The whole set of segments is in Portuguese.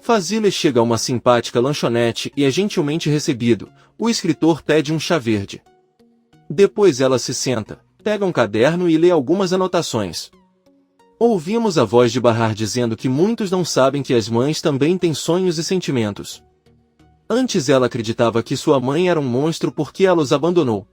Fazile chega a uma simpática lanchonete e é gentilmente recebido. O escritor pede um chá verde. Depois ela se senta, pega um caderno e lê algumas anotações. Ouvimos a voz de Bahar dizendo que muitos não sabem que as mães também têm sonhos e sentimentos. Antes ela acreditava que sua mãe era um monstro porque ela os abandonou.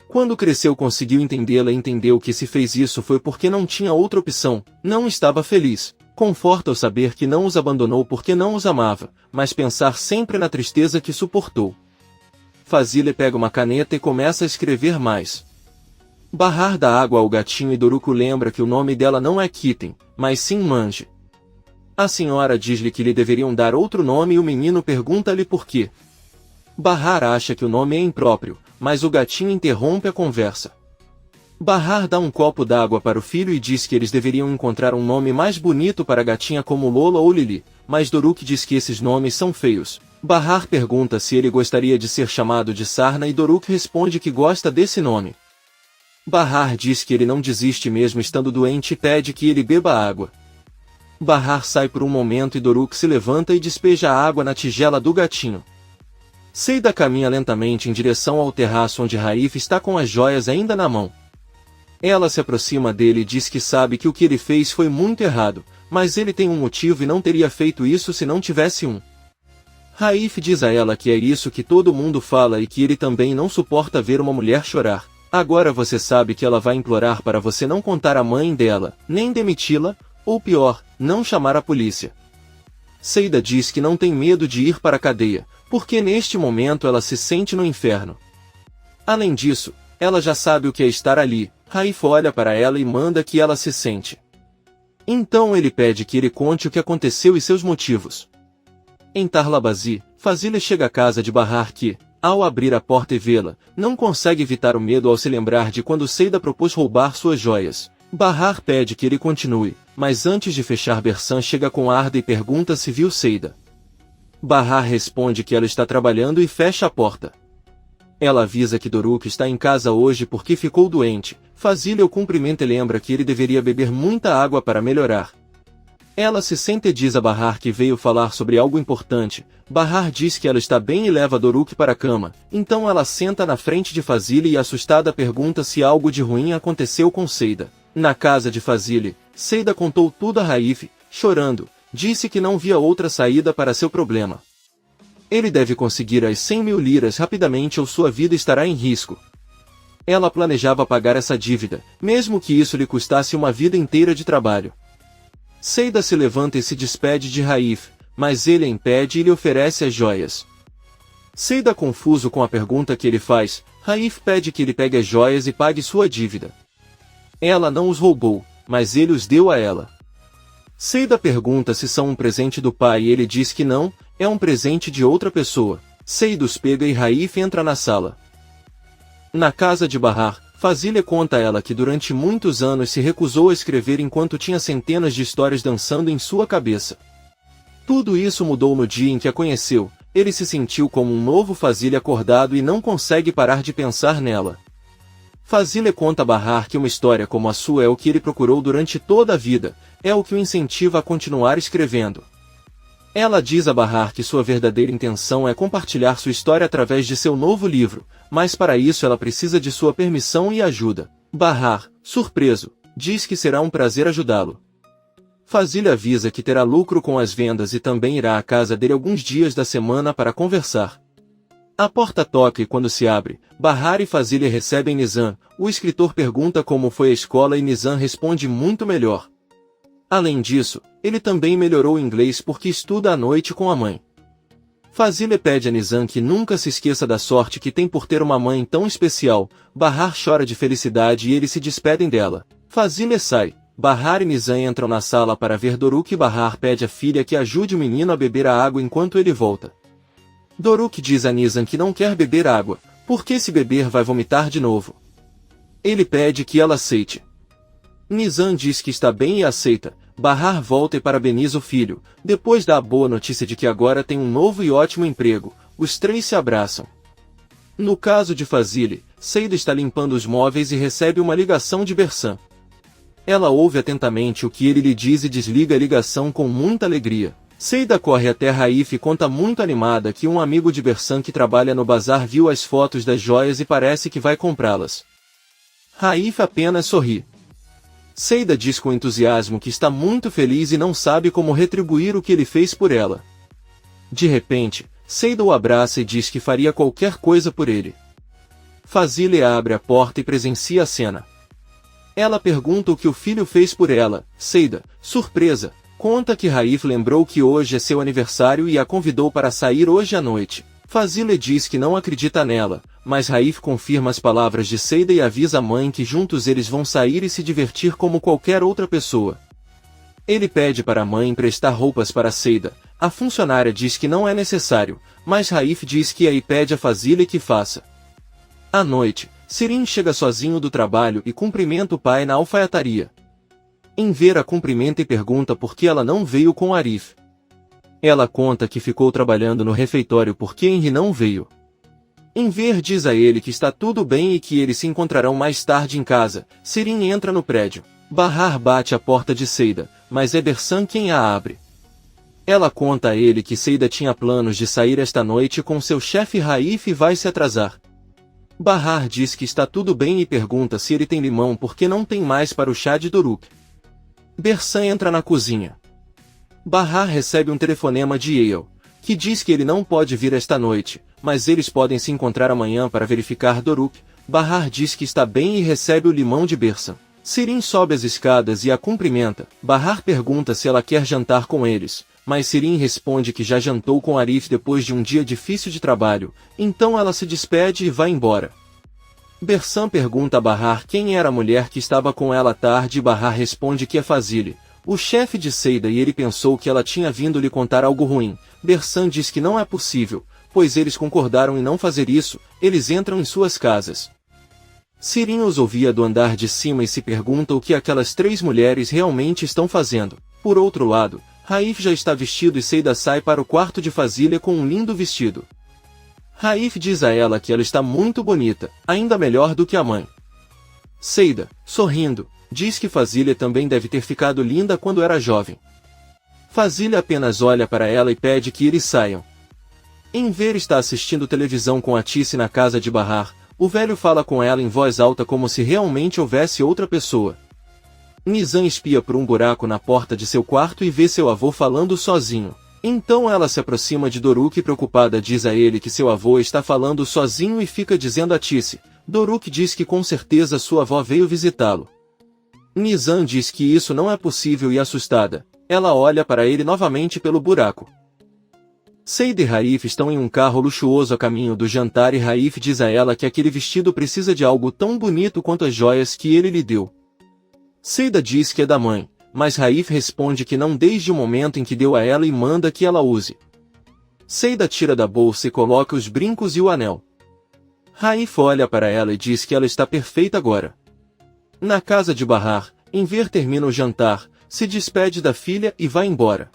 Quando cresceu conseguiu entendê-la e entendeu que se fez isso foi porque não tinha outra opção, não estava feliz. Conforta-o saber que não os abandonou porque não os amava, mas pensar sempre na tristeza que suportou. Fazile pega uma caneta e começa a escrever mais. Bahar dá água ao gatinho e Doruko lembra que o nome dela não é Kitten, mas sim Manji. A senhora diz-lhe que lhe deveriam dar outro nome e o menino pergunta-lhe por quê. Bahar acha que o nome é impróprio, mas o gatinho interrompe a conversa. Bahar dá um copo d'água para o filho e diz que eles deveriam encontrar um nome mais bonito para a gatinha como Lola ou Lili, mas Doruko diz que esses nomes são feios. Bahar pergunta se ele gostaria de ser chamado de Sarna e Doruko responde que gosta desse nome. Bahar diz que ele não desiste mesmo estando doente e pede que ele beba água. Bahar sai por um momento e Doruko se levanta e despeja a água na tigela do gatinho. Seida caminha lentamente em direção ao terraço onde Raif está com as joias ainda na mão. Ela se aproxima dele e diz que sabe que o que ele fez foi muito errado, mas ele tem um motivo e não teria feito isso se não tivesse um. Raif diz a ela que é isso que todo mundo fala e que ele também não suporta ver uma mulher chorar. Agora você sabe que ela vai implorar para você não contar à mãe dela, nem demiti-la, ou pior, não chamar a polícia. Seida diz que não tem medo de ir para a cadeia, porque neste momento ela se sente no inferno. Além disso, ela já sabe o que é estar ali. Raif olha para ela e manda que ela se sente. Então ele pede que ele conte o que aconteceu e seus motivos. Em Tarlabazi, Fazile chega à casa de Bahar que, ao abrir a porta e vê-la, não consegue evitar o medo ao se lembrar de quando Seida propôs roubar suas joias. Bahar pede que ele continue, mas antes de fechar Bersan chega com Arda e pergunta se viu Seida. Bahar responde que ela está trabalhando e fecha a porta. Ela avisa que Doruko está em casa hoje porque ficou doente. Fazile o cumprimenta e lembra que ele deveria beber muita água para melhorar. Ela se sente e diz a Bahar que veio falar sobre algo importante. Bahar diz que ela está bem e leva Doruko para a cama. Então ela senta na frente de Fazile e assustada pergunta se algo de ruim aconteceu com Seida. Na casa de Fazile, Seida contou tudo a Raif, chorando. Disse que não via outra saída para seu problema. Ele deve conseguir as 100.000 liras rapidamente ou sua vida estará em risco. Ela planejava pagar essa dívida, mesmo que isso lhe custasse uma vida inteira de trabalho. Seida se levanta e se despede de Raif, mas ele a impede e lhe oferece as joias. Seida confuso com a pergunta que ele faz, Raif pede que ele pegue as joias e pague sua dívida. Ela não os roubou, mas ele os deu a ela. Seida pergunta se são um presente do pai e ele diz que não, é um presente de outra pessoa. Seida os pega e Raif entra na sala. Na casa de Bahar, Fazile conta a ela que durante muitos anos se recusou a escrever enquanto tinha centenas de histórias dançando em sua cabeça. Tudo isso mudou no dia em que a conheceu, ele se sentiu como um novo Fazile acordado e não consegue parar de pensar nela. Fazile conta a Bahar que uma história como a sua é o que ele procurou durante toda a vida, é o que o incentiva a continuar escrevendo. Ela diz a Bahar que sua verdadeira intenção é compartilhar sua história através de seu novo livro, mas para isso ela precisa de sua permissão e ajuda. Bahar, surpreso, diz que será um prazer ajudá-lo. Fazile avisa que terá lucro com as vendas e também irá à casa dele alguns dias da semana para conversar. A porta toca e quando se abre, Bahar e Fazile recebem Nizam. O escritor pergunta como foi a escola e Nizam responde muito melhor. Além disso, ele também melhorou o inglês porque estuda à noite com a mãe. Fazile pede a Nizam que nunca se esqueça da sorte que tem por ter uma mãe tão especial. Bahar chora de felicidade e eles se despedem dela. Fazile sai. Bahar e Nizam entram na sala para ver Doruko e Bahar pede à filha que ajude o menino a beber a água enquanto ele volta. Doruko diz a Nizam que não quer beber água, porque se beber vai vomitar de novo. Ele pede que ela aceite. Nizam diz que está bem e aceita. Bahar volta e parabeniza o filho, depois dá a boa notícia de que agora tem um novo e ótimo emprego. Os três se abraçam. No caso de Fazile, Seida está limpando os móveis e recebe uma ligação de Bersan. Ela ouve atentamente o que ele lhe diz e desliga a ligação com muita alegria. Seida corre até Raif e conta muito animada que um amigo de Bersan que trabalha no bazar viu as fotos das joias e parece que vai comprá-las. Raif apenas sorri. Seida diz com entusiasmo que está muito feliz e não sabe como retribuir o que ele fez por ela. De repente, Seida o abraça e diz que faria qualquer coisa por ele. Fazile abre a porta e presencia a cena. Ela pergunta o que o filho fez por ela. Seida, surpresa, conta que Raif lembrou que hoje é seu aniversário e a convidou para sair hoje à noite. Fazile diz que não acredita nela, mas Raif confirma as palavras de Seida e avisa a mãe que juntos eles vão sair e se divertir como qualquer outra pessoa. Ele pede para a mãe emprestar roupas para Seida. A funcionária diz que não é necessário, mas Raif diz que aí pede a Fazile que faça. À noite, Sirin chega sozinho do trabalho e cumprimenta o pai na alfaiataria. Enver a cumprimenta e pergunta por que ela não veio com Arif. Ela conta que ficou trabalhando no refeitório porque Henry não veio. Enver diz a ele que está tudo bem e que eles se encontrarão mais tarde em casa. Sirin entra no prédio. Bahar bate a porta de Seida, mas é Bersan quem a abre. Ela conta a ele que Seida tinha planos de sair esta noite com seu chefe Raif e vai se atrasar. Bahar diz que está tudo bem e pergunta se ele tem limão porque não tem mais para o chá de Doruk. Bersan entra na cozinha. Bahar recebe um telefonema de Yale, que diz que ele não pode vir esta noite, mas eles podem se encontrar amanhã para verificar Doruk. Bahar diz que está bem e recebe o limão de Bersan. Sirin sobe as escadas e a cumprimenta. Bahar pergunta se ela quer jantar com eles, mas Sirin responde que já jantou com Arif depois de um dia difícil de trabalho, então ela se despede e vai embora. Bersan pergunta a Bahar quem era a mulher que estava com ela à tarde e Bahar responde que é Fazile, o chefe de Seida, e ele pensou que ela tinha vindo lhe contar algo ruim. Bersan diz que não é possível, pois eles concordaram em não fazer isso. Eles entram em suas casas. Sirin os ouvia do andar de cima e se pergunta o que aquelas três mulheres realmente estão fazendo. Por outro lado, Raif já está vestido e Seida sai para o quarto de Fazile com um lindo vestido. Raif diz a ela que ela está muito bonita, ainda melhor do que a mãe. Seida, sorrindo, diz que Fazile também deve ter ficado linda quando era jovem. Fazile apenas olha para ela e pede que eles saiam. Enver está assistindo televisão com Atice na casa de Bahar. O velho fala com ela em voz alta como se realmente houvesse outra pessoa. Nizam espia por um buraco na porta de seu quarto e vê seu avô falando sozinho. Então ela se aproxima de Doruk e preocupada diz a ele que seu avô está falando sozinho e fica dizendo a Atice. Doruk diz que com certeza sua avó veio visitá-lo. Nizam diz que isso não é possível e assustada, ela olha para ele novamente pelo buraco. Seida e Raif estão em um carro luxuoso a caminho do jantar e Raif diz a ela que aquele vestido precisa de algo tão bonito quanto as joias que ele lhe deu. Seida diz que é da mãe, mas Raif responde que não desde o momento em que deu a ela e manda que ela use. Seida tira da bolsa e coloca os brincos e o anel. Raif olha para ela e diz que ela está perfeita agora. Na casa de Bahar, Enver termina o jantar, se despede da filha e vai embora.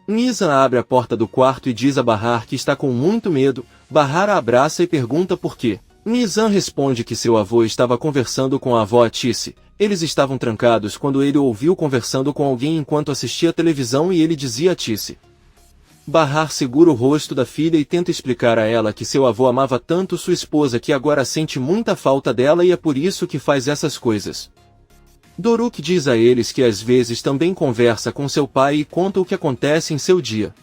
Nizam abre a porta do quarto e diz a Bahar que está com muito medo. Bahar a abraça e pergunta por quê. Nizam responde que seu avô estava conversando com a avó Atice. Eles estavam trancados quando ele o ouviu conversando com alguém enquanto assistia televisão e ele dizia a Atice. Bahar segura o rosto da filha e tenta explicar a ela que seu avô amava tanto sua esposa que agora sente muita falta dela e é por isso que faz essas coisas. Doruk diz a eles que às vezes também conversa com seu pai e conta o que acontece em seu dia.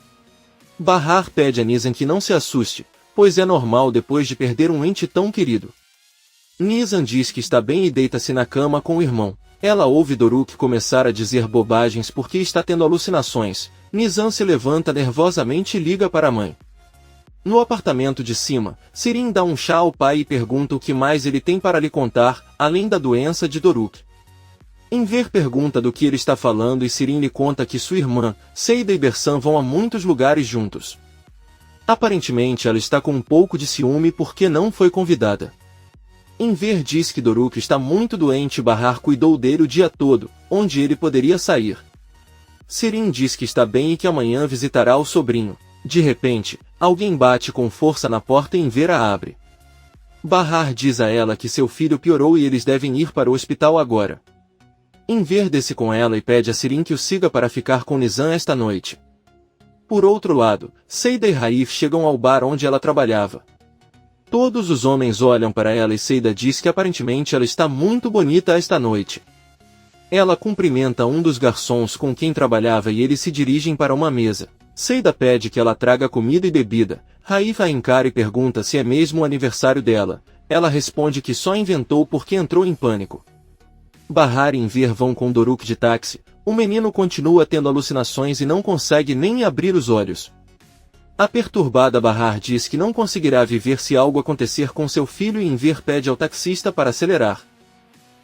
Bahar pede a Nizam que não se assuste, pois é normal depois de perder um ente tão querido. Nizam diz que está bem e deita-se na cama com o irmão. Ela ouve Doruk começar a dizer bobagens porque está tendo alucinações. Nizam se levanta nervosamente e liga para a mãe. No apartamento de cima, Sirin dá um chá ao pai e pergunta o que mais ele tem para lhe contar, além da doença de Doruk. Enver pergunta do que ele está falando e Sirin lhe conta que sua irmã, Seida e Bersan vão a muitos lugares juntos. Aparentemente ela está com um pouco de ciúme porque não foi convidada. Enver diz que Doruk está muito doente e Bahar cuidou dele o dia todo, onde ele poderia sair. Sirin diz que está bem e que amanhã visitará o sobrinho. De repente, alguém bate com força na porta e Enver a abre. Bahar diz a ela que seu filho piorou e eles devem ir para o hospital agora. Enver desce com ela e pede a Sirin que o siga para ficar com Nizam esta noite. Por outro lado, Seida e Raif chegam ao bar onde ela trabalhava. Todos os homens olham para ela e Seida diz que aparentemente ela está muito bonita esta noite. Ela cumprimenta um dos garçons com quem trabalhava e eles se dirigem para uma mesa. Seida pede que ela traga comida e bebida. Raif a encara e pergunta se é mesmo o aniversário dela. Ela responde que só inventou porque entrou em pânico. Bahar e Enver vão com Doruk de táxi. O menino continua tendo alucinações e não consegue nem abrir os olhos. A perturbada Bahar diz que não conseguirá viver se algo acontecer com seu filho e Enver pede ao taxista para acelerar.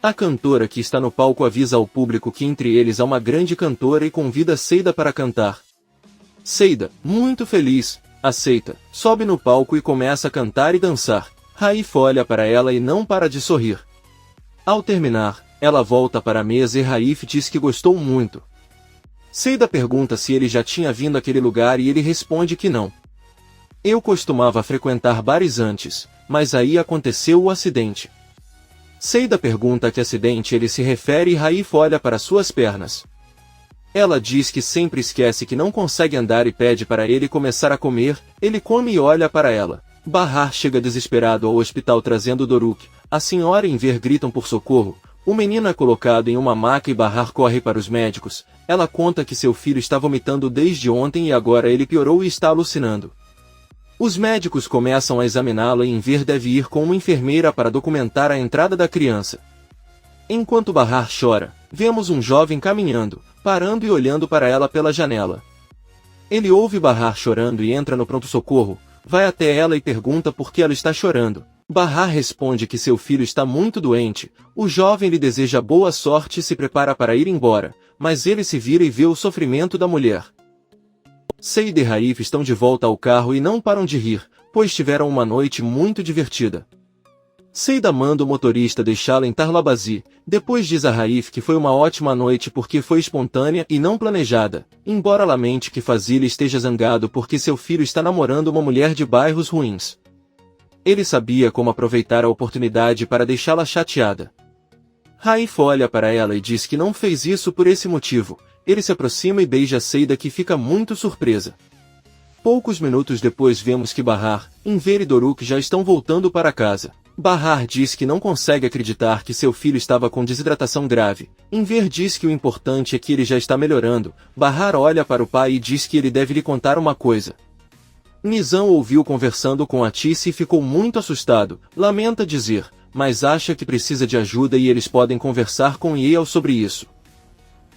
A cantora que está no palco avisa ao público que entre eles há uma grande cantora e convida Seida para cantar. Seida, muito feliz, aceita, sobe no palco e começa a cantar e dançar. Raif olha para ela e não para de sorrir. Ao terminar, ela volta para a mesa e Raif diz que gostou muito. Seida pergunta se ele já tinha vindo àquele lugar e ele responde que não. Eu costumava frequentar bares antes, mas aí aconteceu o acidente. Seida pergunta a que acidente ele se refere e Raif olha para suas pernas. Ela diz que sempre esquece que não consegue andar e pede para ele começar a comer, ele come e olha para ela. Bahar chega desesperado ao hospital trazendo Doruk, a senhora e Enver gritam por socorro, o menino é colocado em uma maca e Bahar corre para os médicos, ela conta que seu filho está vomitando desde ontem e agora ele piorou e está alucinando. Os médicos começam a examiná-la e Enver deve ir com uma enfermeira para documentar a entrada da criança. Enquanto Bahar chora, vemos um jovem caminhando, parando e olhando para ela pela janela. Ele ouve Bahar chorando e entra no pronto-socorro, vai até ela e pergunta por que ela está chorando. Bahar responde que seu filho está muito doente, o jovem lhe deseja boa sorte e se prepara para ir embora, mas ele se vira e vê o sofrimento da mulher. Seida e Raif estão de volta ao carro e não param de rir, pois tiveram uma noite muito divertida. Seida manda o motorista deixá-la em Tarlabazi, depois diz a Raif que foi uma ótima noite porque foi espontânea e não planejada, embora lamente que Fazil esteja zangado porque seu filho está namorando uma mulher de bairros ruins. Ele sabia como aproveitar a oportunidade para deixá-la chateada. Raif olha para ela e diz que não fez isso por esse motivo, ele se aproxima e beija Seida que fica muito surpresa. Poucos minutos depois vemos que Bahar, Enver e Doruk já estão voltando para casa. Bahar diz que não consegue acreditar que seu filho estava com desidratação grave. Enver diz que o importante é que ele já está melhorando. Bahar olha para o pai e diz que ele deve lhe contar uma coisa. Nizam ouviu conversando com Atice e ficou muito assustado. Lamenta dizer, mas acha que precisa de ajuda e eles podem conversar com Yale sobre isso.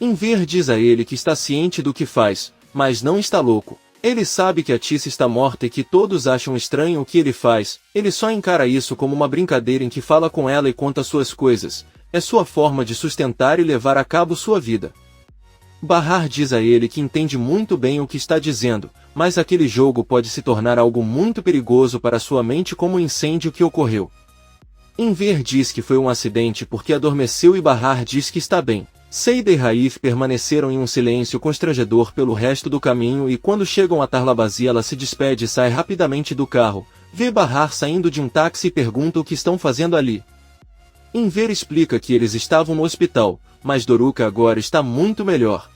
Enver diz a ele que está ciente do que faz, mas não está louco. Ele sabe que Atice está morta e que todos acham estranho o que ele faz, ele só encara isso como uma brincadeira em que fala com ela e conta suas coisas, é sua forma de sustentar e levar a cabo sua vida. Bahar diz a ele que entende muito bem o que está dizendo, mas aquele jogo pode se tornar algo muito perigoso para sua mente como o incêndio que ocorreu. Enver diz que foi um acidente porque adormeceu e Bahar diz que está bem. Seida e Raif permaneceram em um silêncio constrangedor pelo resto do caminho e quando chegam a Tarlabazi ela se despede e sai rapidamente do carro, vê Bahar saindo de um táxi e pergunta o que estão fazendo ali. Enver explica que eles estavam no hospital, mas Doruk agora está muito melhor.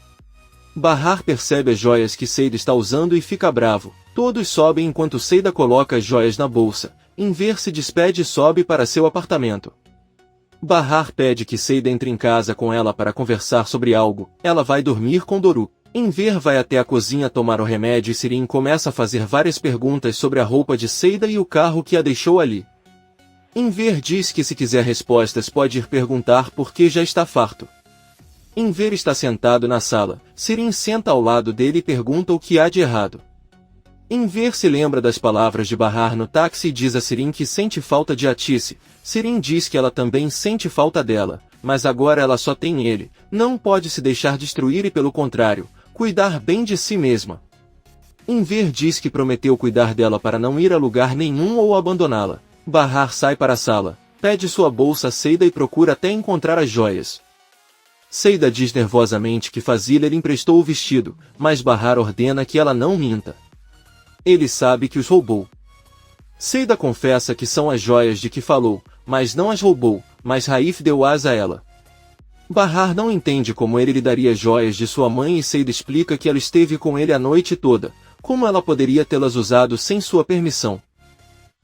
Bahar percebe as joias que Seida está usando e fica bravo, todos sobem enquanto Seida coloca as joias na bolsa, Enver se despede e sobe para seu apartamento. Bahar pede que Seida entre em casa com ela para conversar sobre algo, ela vai dormir com Doruk. Enver vai até a cozinha tomar o remédio e Sirin começa a fazer várias perguntas sobre a roupa de Seida e o carro que a deixou ali. Enver diz que se quiser respostas pode ir perguntar porque já está farto. Enver está sentado na sala, Sirin senta ao lado dele e pergunta o que há de errado. Enver se lembra das palavras de Bahar no táxi e diz a Sirin que sente falta de Atice. Sirin diz que ela também sente falta dela, mas agora ela só tem ele, não pode se deixar destruir e pelo contrário, cuidar bem de si mesma. Enver diz que prometeu cuidar dela para não ir a lugar nenhum ou abandoná-la. Bahar sai para a sala, pede sua bolsa a Seida e procura até encontrar as joias. Seida diz nervosamente que Fazil lhe emprestou o vestido, mas Bahar ordena que ela não minta. Ele sabe que os roubou. Seida confessa que são as joias de que falou, mas não as roubou, mas Raif deu-as a ela. Bahar não entende como ele lhe daria joias de sua mãe e Seida explica que ela esteve com ele a noite toda, Como ela poderia tê-las usado sem sua permissão?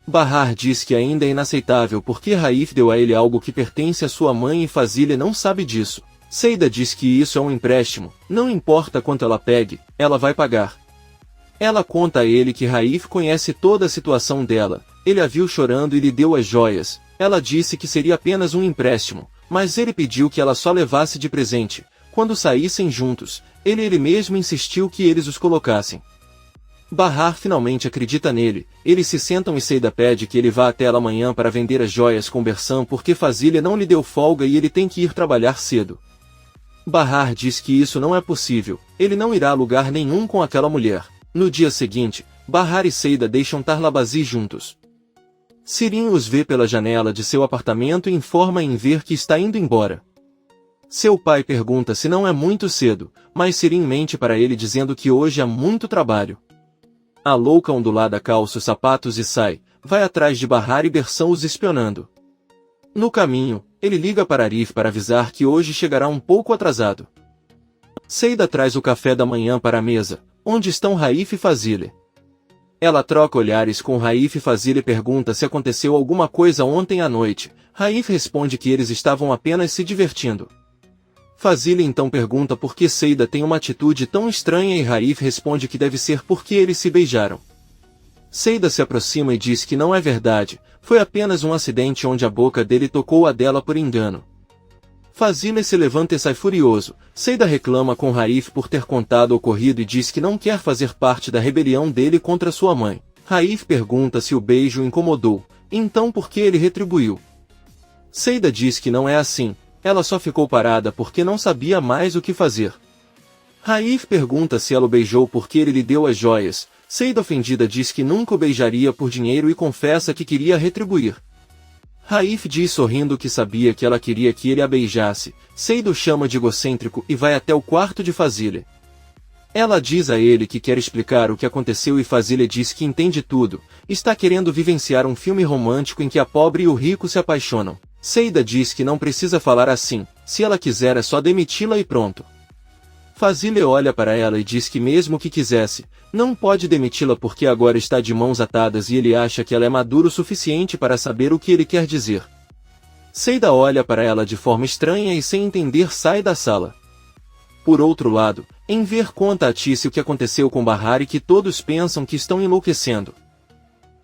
Bahar diz que ainda é inaceitável porque Raif deu a ele algo que pertence à sua mãe e Fazile não sabe disso. Seida diz que isso é um empréstimo, não importa quanto ela pegue, ela vai pagar. Ela conta a ele que Raif conhece toda a situação dela, ele a viu chorando e lhe deu as joias. Ela disse que seria apenas um empréstimo, mas ele pediu que ela só levasse de presente. Quando saíssem juntos, ele mesmo insistiu que eles os colocassem. Bahar finalmente acredita nele, eles se sentam e Seida pede que ele vá até ela amanhã para vender as joias com Bersan porque Fazile não lhe deu folga e ele tem que ir trabalhar cedo. Bahar diz que isso não é possível, ele não irá a lugar nenhum com aquela mulher. No dia seguinte, Bahar e Seida deixam Tarlabazi juntos. Sirin os vê pela janela de seu apartamento e informa em ver que está indo embora. Seu pai pergunta se não é muito cedo, mas Sirin mente para ele dizendo que hoje há muito trabalho. A louca ondulada calça os sapatos e sai, vai atrás de Bahar e Bersan os espionando. No caminho, ele liga para Arif para avisar que hoje chegará um pouco atrasado. Seida traz o café da manhã para a mesa, onde estão Raif e Fazile. Ela troca olhares com Raif e Fazile pergunta se aconteceu alguma coisa ontem à noite. Raif responde que eles estavam apenas se divertindo. Fazile então pergunta por que Seida tem uma atitude tão estranha e Raif responde que deve ser porque eles se beijaram. Seida se aproxima e diz que não é verdade, foi apenas um acidente onde a boca dele tocou a dela por engano. Fazile se levanta e sai furioso. Seida reclama com Raif por ter contado o ocorrido e diz que não quer fazer parte da rebelião dele contra sua mãe. Raif pergunta se o beijo o incomodou, então por que ele retribuiu. Seida diz que não é assim. Ela só ficou parada porque não sabia mais o que fazer. Raif pergunta se ela o beijou porque ele lhe deu as joias. Seida ofendida diz que nunca o beijaria por dinheiro e confessa que queria retribuir. Raif diz sorrindo que sabia que ela queria que ele a beijasse. Seida o chama de egocêntrico e vai até o quarto de Fazile. Ela diz a ele que quer explicar o que aconteceu e Fazile diz que entende tudo. Está querendo vivenciar um filme romântico em que a pobre e o rico se apaixonam. Seida diz que não precisa falar assim, se ela quiser é só demiti-la e pronto. Fazile olha para ela e diz que mesmo que quisesse, não pode demiti-la porque agora está de mãos atadas e ele acha que ela é madura o suficiente para saber o que ele quer dizer. Seida olha para ela de forma estranha e sem entender sai da sala. Por outro lado, Enver conta a Tice o que aconteceu com Bahar e que todos pensam que estão enlouquecendo.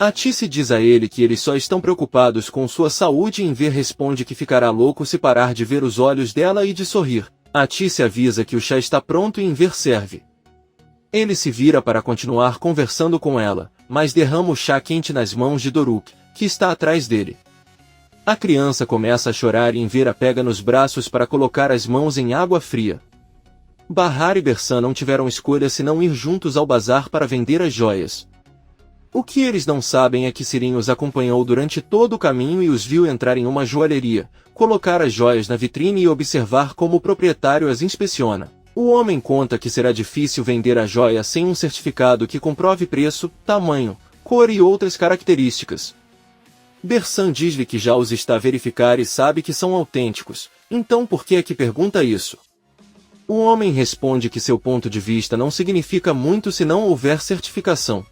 A Tice diz a ele que eles só estão preocupados com sua saúde e Enver responde que ficará louco se parar de ver os olhos dela e de sorrir. A Tice avisa que o chá está pronto e Enver serve. Ele se vira para continuar conversando com ela, mas derrama o chá quente nas mãos de Doruk, que está atrás dele. A criança começa a chorar e Enver a pega nos braços para colocar as mãos em água fria. Bahar e Bersan não tiveram escolha senão ir juntos ao bazar para vender as joias. O que eles não sabem é que Sirin os acompanhou durante todo o caminho e os viu entrar em uma joalheria, colocar as joias na vitrine e observar como o proprietário as inspeciona. O homem conta que será difícil vender a joia sem um certificado que comprove preço, tamanho, cor e outras características. Bersan diz-lhe que já os está a verificar e sabe que são autênticos, então por que é que pergunta isso? O homem responde que seu ponto de vista não significa muito se não houver certificação.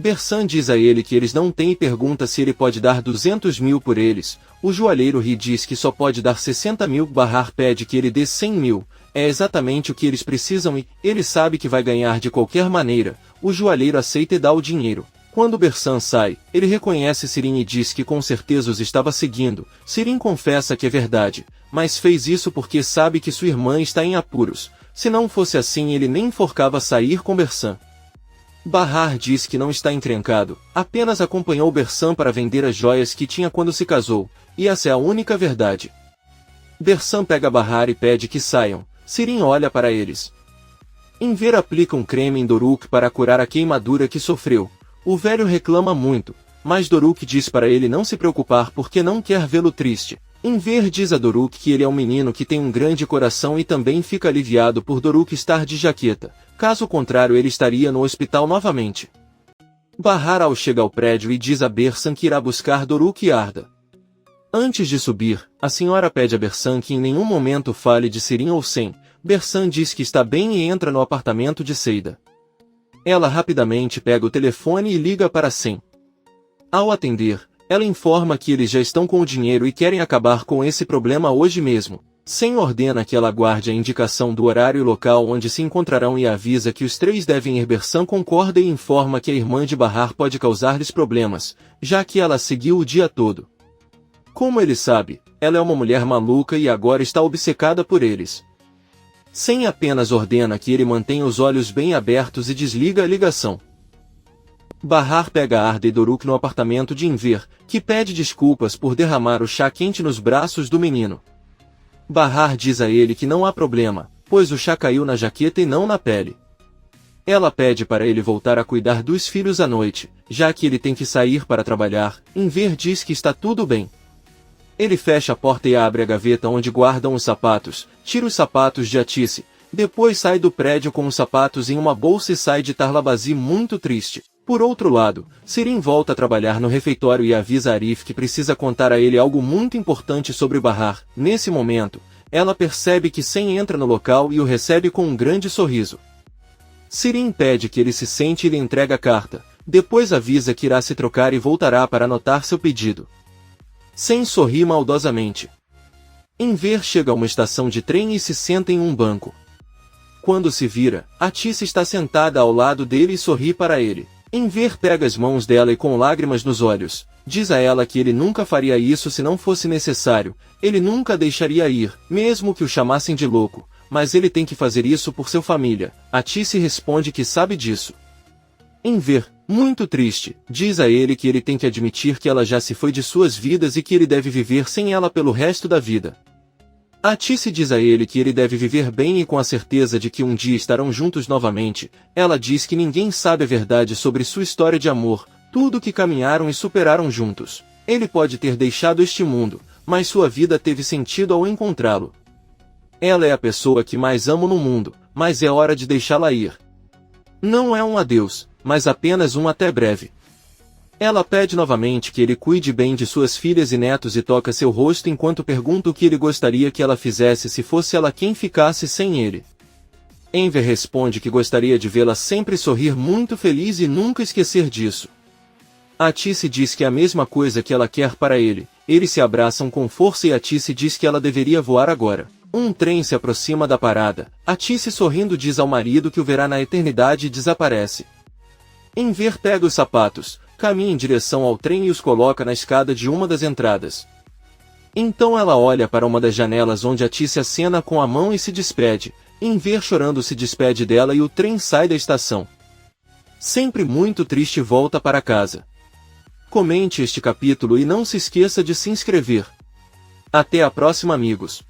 Bersan diz a ele que eles não têm e pergunta se ele pode dar 200 mil por eles. O joalheiro ri e diz que só pode dar 60 mil. Bahar pede que ele dê 100 mil. É exatamente o que eles precisam e ele sabe que vai ganhar de qualquer maneira. O joalheiro aceita e dá o dinheiro. Quando Bersan sai, ele reconhece Sirin e diz que com certeza os estava seguindo. Sirin confessa que é verdade, mas fez isso porque sabe que sua irmã está em apuros. Se não fosse assim ele nem enforcava sair com Bersan. Bahar diz que não está encrencado, apenas acompanhou Bersan para vender as joias que tinha quando se casou, e essa é a única verdade. Bersan pega Bahar e pede que saiam. Sirin olha para eles. Enver aplica um creme em Doruk para curar a queimadura que sofreu. O velho reclama muito, mas Doruk diz para ele não se preocupar porque não quer vê-lo triste. Enver diz a Doruk que ele é um menino que tem um grande coração e também fica aliviado por Doruk estar de jaqueta, caso contrário ele estaria no hospital novamente. Bahar chega ao prédio e diz a Bersan que irá buscar Doruk e Arda. Antes de subir, a senhora pede a Bersan que em nenhum momento fale de Sirin ou Sen. Bersan diz que está bem e entra no apartamento de Seida. Ela rapidamente pega o telefone e liga para Sam. Ao atender, ela informa que eles já estão com o dinheiro e querem acabar com esse problema hoje mesmo. Sam ordena que ela guarde a indicação do horário e local onde se encontrarão e avisa que os três devem ir. Sam concorda e informa que a irmã de Bahar pode causar-lhes problemas, já que ela seguiu o dia todo. Como ele sabe, ela é uma mulher maluca e agora está obcecada por eles. Sam apenas ordena que ele mantenha os olhos bem abertos e desliga a ligação. Bahar pega Arda e Doruk no apartamento de Enver, que pede desculpas por derramar o chá quente nos braços do menino. Bahar diz a ele que não há problema, pois o chá caiu na jaqueta e não na pele. Ela pede para ele voltar a cuidar dos filhos à noite, já que ele tem que sair para trabalhar. Enver diz que está tudo bem. Ele fecha a porta e abre a gaveta onde guardam os sapatos, tira os sapatos de Atice, depois sai do prédio com os sapatos em uma bolsa e sai de Tarlabazi muito triste. Por outro lado, Sirin volta a trabalhar no refeitório e avisa Arif que precisa contar a ele algo muito importante sobre Bahar. Nesse momento, ela percebe que Sam entra no local e o recebe com um grande sorriso. Sirin pede que ele se sente e lhe entrega a carta, depois avisa que irá se trocar e voltará para anotar seu pedido. Sam sorri maldosamente. Enver chega a uma estação de trem e se senta em um banco. Quando se vira, Atice está sentada ao lado dele e sorri para ele. Enver pega as mãos dela e com lágrimas nos olhos, diz a ela que ele nunca faria isso se não fosse necessário, ele nunca a deixaria ir, mesmo que o chamassem de louco, mas ele tem que fazer isso por sua família. Atice responde que sabe disso. Enver, muito triste, diz a ele que ele tem que admitir que ela já se foi de suas vidas e que ele deve viver sem ela pelo resto da vida. Atice diz a ele que ele deve viver bem e com a certeza de que um dia estarão juntos novamente. Ela diz que ninguém sabe a verdade sobre sua história de amor, tudo que caminharam e superaram juntos. Ele pode ter deixado este mundo, mas sua vida teve sentido ao encontrá-lo. Ela é a pessoa que mais amo no mundo, mas é hora de deixá-la ir. Não é um adeus, mas apenas um até breve. Ela pede novamente que ele cuide bem de suas filhas e netos e toca seu rosto enquanto pergunta o que ele gostaria que ela fizesse se fosse ela quem ficasse sem ele. Enver responde que gostaria de vê-la sempre sorrir muito feliz e nunca esquecer disso. Atice diz que é a mesma coisa que ela quer para ele. Eles se abraçam com força e Atice diz que ela deveria voar agora. Um trem se aproxima da parada. Atice sorrindo diz ao marido que o verá na eternidade e desaparece. Enver pega os sapatos, caminha em direção ao trem e os coloca na escada de uma das entradas. Então ela olha para uma das janelas onde Atice acena com a mão e se despede. Enver chorando se despede dela e o trem sai da estação. Sempre muito triste volta para casa. Comente este capítulo e não se esqueça de se inscrever. Até a próxima, amigos.